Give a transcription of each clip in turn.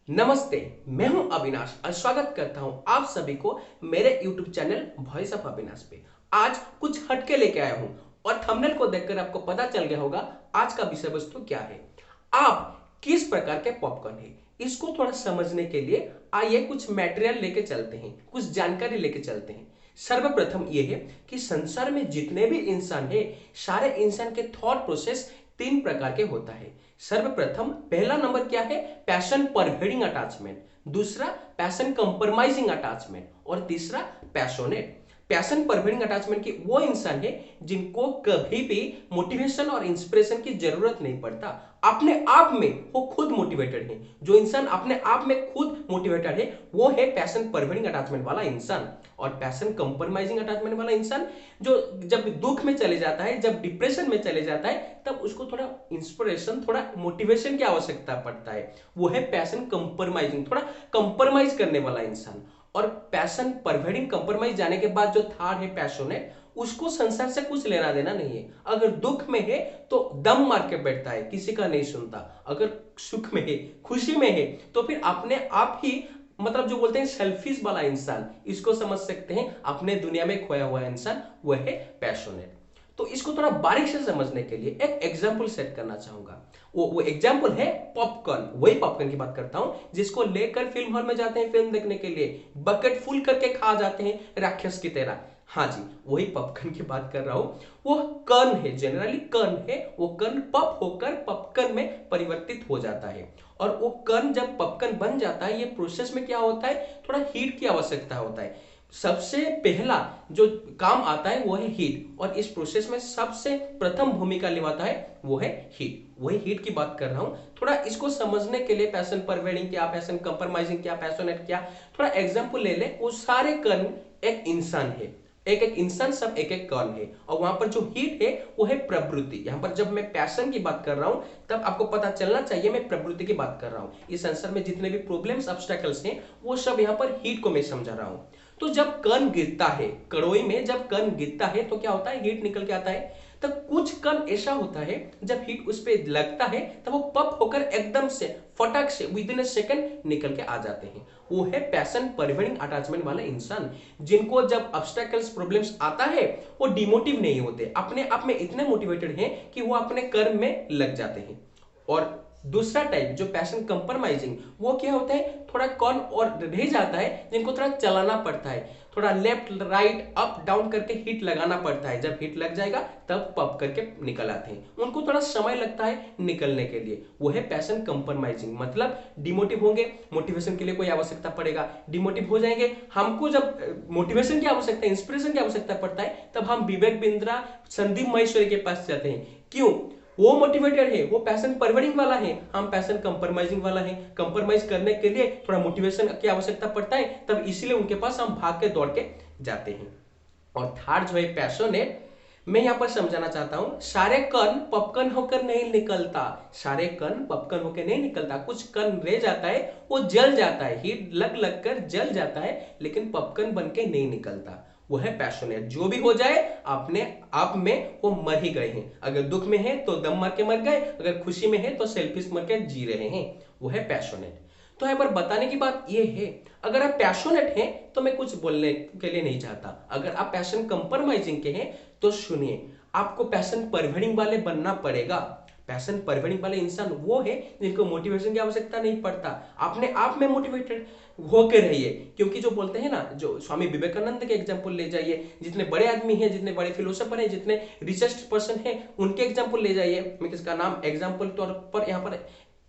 नमस्ते। मैं हूं अविनाश और स्वागत करता हूं आप सभी को मेरे YouTube channel voice of Avinash पे। आज कुछ हटके लेके आया हूं और थंबनेल को देखकर आपको पता चल गया होगा आज का विषय वस्तु क्या है। आप किस प्रकार के पॉपकॉर्न है, इसको थोड़ा समझने के लिए आइए कुछ मटेरियल लेके चलते हैं, कुछ जानकारी लेके चलते हैं। सर्वप्रथम यह है कि संसार में जितने भी इंसान है, सारे इंसान के थॉट प्रोसेस तीन प्रकार के होता है। सर्वप्रथम पहला नंबर क्या है? Passion pervading attachment. दूसरा पैशन कंप्रोमाइजिंग अटैचमेंट और तीसरा पैशनेट। पैशन परवेडिंग अटैचमेंट की वो इंसान है जिनको कभी भी मोटिवेशन और इंस्पिरेशन की जरूरत नहीं पड़ता, अपने आप में वो खुद मोटिवेटेड है। जो इंसान अपने आप में खुद मोटिवेटेड है वो है पैशन परवेडिंग अटैचमेंट वाला इंसान। और पैशन कंप्रोमाइजिंग अटैचमेंट वाला इंसान जो जब दुख में चले जाता है, जब डिप्रेशन में चले जाता है, तब उसको थोड़ा इंस्पिरेशन, थोड़ा मोटिवेशन की आवश्यकता पड़ता है। वो है पैशन कंप्रोमाइजिंग, थोड़ा कंप्रोमाइज करने वाला इंसान। और पैशन परवेडिंग कंप्रोमाइज जाने के बाद जो थर्ड है पैशनेट, उसको संसार से कुछ लेना देना नहीं है। अगर दुख में है तो दम मार के बैठता है, किसी का नहीं सुनता। अगर सुख में है, खुशी में है, तो फिर अपने आप ही, मतलब जो बोलते हैं सेल्फिश वाला इंसान, इसको समझ सकते हैं, अपने दुनिया में खोया हुआ इंसान, वह है पैशनेट। तो इसको थोड़ा बारीक से समझने के लिए एक एग्जाम्पल सेट करना चाहूंगा। वो एग्जाम्पल है पॉपकॉर्न। वही पॉपकॉर्न की बात करता हूं जिसको लेकर फिल्म हॉल में जाते हैं फिल्म देखने के लिए, बकेट फुल करके खा जाते हैं राक्षस की तरह। हाँ जी, वही पॉपकॉर्न की बात कर रहा हूं। वो कर्ण है, जनरली कर्ण है। वो कर्ण पप होकर पॉपकॉर्न में परिवर्तित हो जाता है। और वो कर्ण जब पॉपकॉर्न बन जाता है, ये प्रोसेस में क्या होता है, थोड़ा हीट की आवश्यकता होता है। सबसे पहला जो काम आता है वो है हीट, और इस प्रोसेस में सबसे प्रथम भूमिका निभाता है वो है हीट। वही हीट की बात कर रहा हूं। थोड़ा इसको समझने के लिए पैशन परवेडिंग क्या, पैशन कंप्रोमाइजिंग क्या, पैशनेट क्या, थोड़ा एग्जांपल ले ले। वो सारे कर्म एक इंसान है, एक एक इंसान, सब एक एक कर्ण है। और वहां पर जो हीट है वो है प्रवृत्ति। यहां पर जब मैं पैशन की बात कर रहा हूं तब आपको पता चलना चाहिए मैं प्रवृत्ति की बात कर रहा हूं। इस संसार में जितने भी प्रॉब्लम्स, ऑब्स्टेकल्स हैं, वो सब यहां पर हीट को मैं समझा रहा हूं। तो जब कण गिरता है कड़ोई में, जब कण गिरता है तो क्या होता है, हीट निकल के आता है। तब कुछ कण ऐसा होता है जब हीट उस पर लगता है तब वो पप होकर एकदम से फटक से विद इन ए सेकंड निकल के आ जाते हैं। वो है पैशन परवेडिंग अटैचमेंट वाले इंसान, जिनको जब ऑब्स्टेकल्स, प्रॉब्लम्स आता है, वो डिमोटिव नहीं होते, अपने आप में इतने मोटिवेटेड हैं कि वो अपने कर्म में लग जाते हैं। और दूसरा टाइप जो पैशन कंप्रोमाइजिंग, वो क्या होता है, थोड़ा कौन और रह जाता है, जिनको थोड़ा चलाना पड़ता है, थोड़ा लेफ्ट राइट अप डाउन करके हिट लगाना पड़ता है। जब हिट लग जाएगा तब पप करके निकल आते हैं, उनको थोड़ा समय लगता है निकलने के लिए। वो है पैशन कंप्रोमाइजिंग। मतलब डिमोटिव होंगे, मोटिवेशन के लिए कोई आवश्यकता पड़ेगा, डिमोटिव हो जाएंगे। हमको जब मोटिवेशन की आवश्यकता, इंस्पिरेशन की आवश्यकता पड़ता है, तब हम विवेक बिंद्रा, संदीप महेश्वरी के पास जाते हैं। क्यों? वो मोटिवेटेड है, वो पैशन परवेडिंग वाला है, हम पैशन कंप्रोमाइजिंग वाला है। कंप्रोमाइज करने के लिए थोड़ा मोटिवेशन की आवश्यकता पड़ता है, तब इसीलिए उनके पास हम भाग के दौड़ के जाते हैं। और थर्ड जो है पैशनेट, मैं यहां पर समझाना चाहता हूं, सारे कण पॉपकॉर्न होकर नहीं निकलता, सारे कण पॉपकॉर्न होकर नहीं निकलता। कुछ कण रह जाता है, वो जल जाता है, हीट लग लग कर जल जाता है, लेकिन पॉपकॉर्न बन के नहीं निकलता। वो है पैशनेट। जो भी हो जाए अपने आप में वो मर ही गए हैं। अगर दुख में है तो दम मार के मर गए, अगर खुशी में है तो सेल्फिश मर के जी रहे हैं। वो है पैशनेट। तो यहाँ पर बताने की बात ये है, अगर आप पैशनेट हैं तो मैं कुछ बोलने के लिए नहीं चाहता। अगर आप पैशन कंप्रोमाइजिंग के हैं तो सुनिए, आपको पैशन परवेडिंग वाले बनना पड़ेगा। पैशन परवेडिंग वाले इंसान वो है जिनको मोटिवेशन की आवश्यकता नहीं पड़ता, अपने आप में मोटिवेटेड होकर रहिए। क्योंकि जो बोलते हैं ना, जो स्वामी विवेकानंद के एग्जाम्पल ले जाइए, जितने बड़े आदमी हैं, जितने बड़े फिलोसोफर हैं, जितने रिचेस्ट पर्सन हैं, उनके एग्जाम्पल ले जाइए। मैं किसका नाम एग्जाम्पल तौर पर यहाँ पर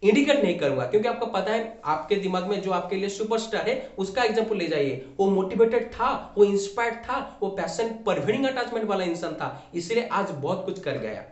इंडिकेट नहीं करूंगा, क्योंकि आपको पता है आपके दिमाग में जो आपके लिए सुपरस्टार है उसका एग्जांपल ले जाइए। वो मोटिवेटेड था, वो इंस्पायर्ड था, वो पैशन परवेडिंग अटैचमेंट वाला इंसान था, इसलिए आज बहुत कुछ कर गया।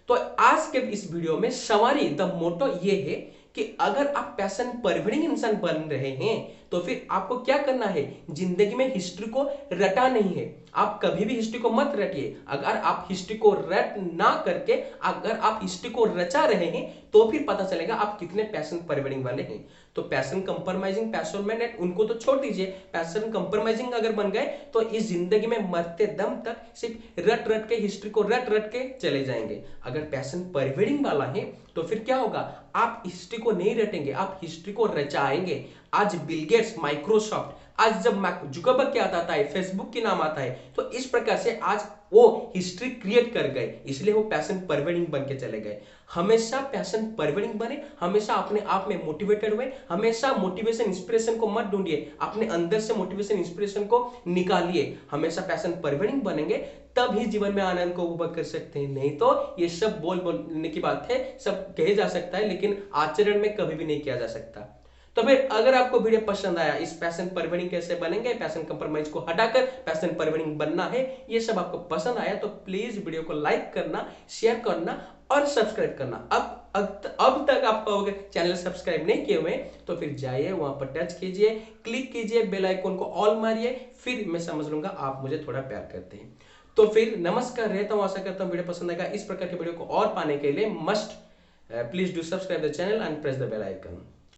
तो आज के इस वीडियो में सवारी द मोटो ये है कि अगर आप पैशन परवेडिंग इंसान बन रहे हैं तो फिर आपको क्या करना है, जिंदगी में हिस्ट्री को रटा नहीं है। आप कभी भी हिस्ट्री को मत रटिए। अगर आप हिस्ट्री को रट ना करके अगर आप हिस्ट्री को रचा रहे हैं तो फिर पता चलेगा आप कितने पैशन परवेडिंग वाले हैं। तो पैशन कंप्रोमाइजिंग, पैशनेट, उनको तो छोड़ दीजिए। पैशन कंप्रोमाइजिंग अगर बन गए तो इस जिंदगी में मरते दम तक सिर्फ रट रट के, हिस्ट्री को रट रट के चले जाएंगे। अगर पैशन परवेडिंग वाला है तो फिर क्या होगा, आप हिस्ट्री को नहीं रटेंगे, आप हिस्ट्री को रचाएंगे। आज बिल गेट्स, माइक्रोसॉफ्ट, आज जब मार्क जुकरबर्ग क्या आता है, फेसबुक के नाम आता है, तो इस प्रकार से आज वो हिस्ट्री क्रिएट कर गए, इसलिए वो पैशन परवेडिंग बन के चले गए। हमेशा पैशन परवेडिंग बने, हमेशा अपने आप में मोटिवेटेड हुए, हमेशा मोटिवेशन इंस्पिरेशन को मत ढूंढिए, अपने अंदर से मोटिवेशन इंस्पिरेशन को निकालिए। हमेशा पैशन परवेडिंग बनेंगे तब ही जीवन में आनंद को उपभोग कर सकते हैं। नहीं तो ये सब बोलने की बात है, सब कहे जा सकता है, लेकिन आचरण में कभी भी नहीं किया जा सकता। तो फिर अगर आपको वीडियो पसंद आया, इस पैशन परवेडिंग कैसे बनेंगे, पैशन कंप्रोमाइज को हटाकर पैशन परवेडिंग बनना है, ये सब आपको पसंद आया तो प्लीज वीडियो को लाइक करना, शेयर करना और सब्सक्राइब करना। अब तक आप अगर चैनल सब्सक्राइब नहीं किए हुए तो फिर जाइए, वहां पर टच कीजिए, क्लिक कीजिए, बेल आइकन को ऑल मारिए, फिर मैं समझ लूंगा आप मुझे थोड़ा प्यार करते हैं। तो फिर नमस्कार रहता हूं, आशा करता हूं वीडियो पसंद आएगा। इस प्रकार के वीडियो को और पाने के लिए must please do subscribe the channel and press the bell icon.